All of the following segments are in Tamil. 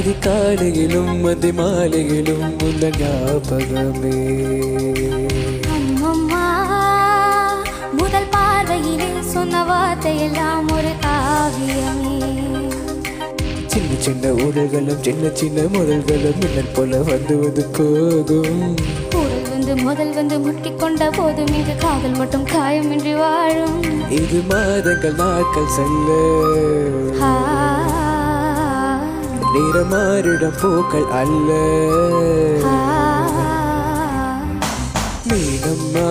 அதிகாலையிலும் அதிமாலையிலும் உந்த ஞாபகமே. அம்மம்மா முதல் பார்வையிலே சொன்ன வார்த்தையெல்லாம் ஒரு காவியமே. சின்ன சின்ன ஊழல்களும் சின்ன சின்ன முதல்களும் மின்னல் போல வந்து வந்து போகும். ஊழல் வந்து முதல் வந்து முட்டிக்கொண்ட போதும் இங்கு காதல் மட்டும் காயமின்றி வாழும். இது மாதங்கள் நாட்கள் செல்ல நிறமாறிடம் பூக்கள் அல்ல. மீனம்மா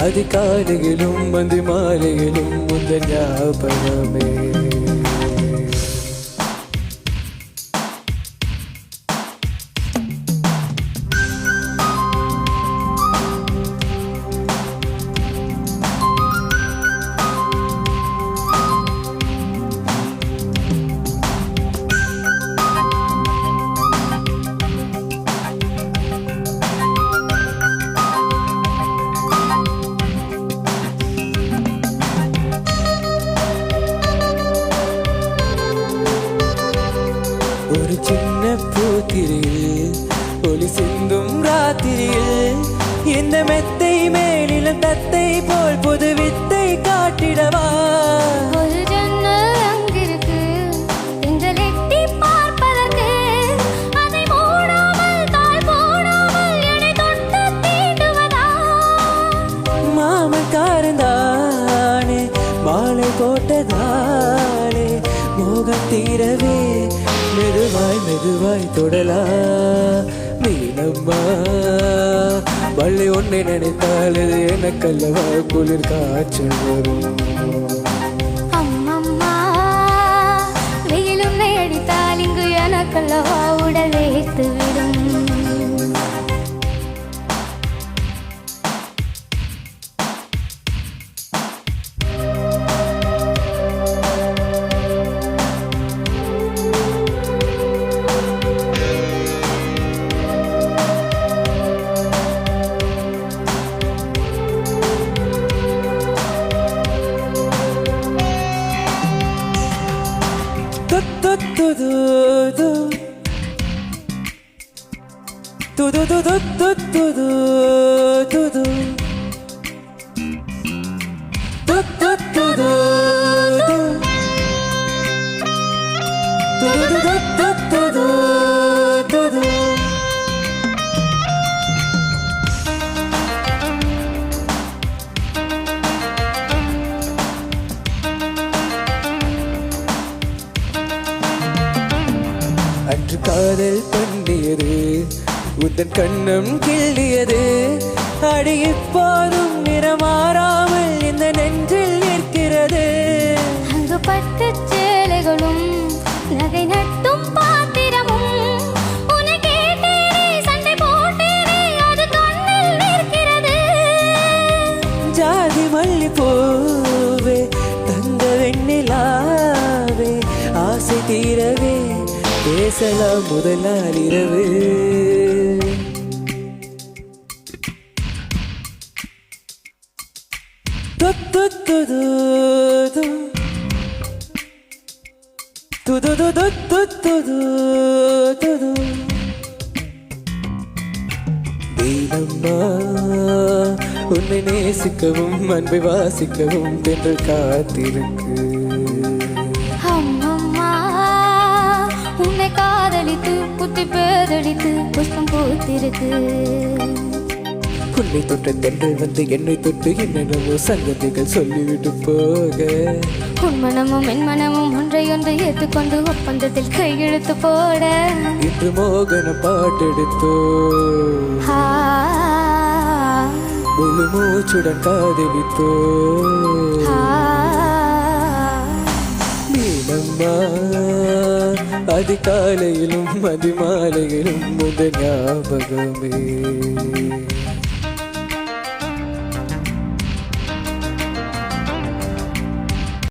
அதிகாலையிலும் அதிமாலையிலும் உந்த ஞாபகமே. ஒரு சின்ன பூத்திரியில் ஒளி சிந்தும் ராத்திரியில் இந்த மெத்தை மேலிலும் தத்தை போல் புது வித்தை காட்டிடவா. ஒரு ஜன்னல் அங்கிருக்கு எங்கள் எட்டி பார்ப்பதற்கு. அதை மூடாமல் தாழ் போடாமல் என்னை தொட்டு தீண்டுவதா. மாமன் காரந்தானே மாலை போட்டதானே மோகம் தீரவே மெதுவாய் மெதுவாய் தொடலா. மீனம்மா வள்ளி ஒன்னை நினைத்தால் இது எனக்கல்லவா குளிர் காய்ச்சல் வரும். அம்மம்மா வெயிலும் அடித்தால் இங்கு எனக்கல்லவா உடல் வேர்த்து விடும். அன்று காதல் பண்ணியது உந்தன் கண்ணம் கிள்ளியது. அடி இப்போதும் நிறமாறாமல் இந்த நெஞ்சில் நிற்கிறது. அங்கு பட்டு சேலைகளும் நகை நட்டும் பாத்திரமும் உன்னை கேட்டேனே சண்டை போட்டேனே அது கண்ணில் நிற்கிறது. ஜாதி மல்லி பூவே தங்க வெண்ணிலாவே ஆசை தீரவே பேசலாம் முதல் நாள் இரவு. மீனம்மா உன்னை நேசிக்கவும் அன்பை வாசிக்கவும் தென்றல் காத்திருக்கு. அம்மம்மா உன்னை காதலித்து புத்தி பேதலித்து புஷ்பம் பூத்திருக்கு. உன்னை தொட்ட தென்றல் வந்து என்னை தொட்டு என்னென்னவோ சங்கதிகள் சொல்லிவிட்டு போக. உன் மனமும் என் மனமும் ஒன்றையொன்று ஏற்றுக்கொண்டு ஒப்பந்தத்தில் கையெழுத்து போட. இன்று மோகன பாட்டெடுத்தோ முழு மூச்சுடன் காதலித்தோ. மீனம்மா அதிகாலையிலும் அதிமாலையிலும் முதல் ஞாபகமே.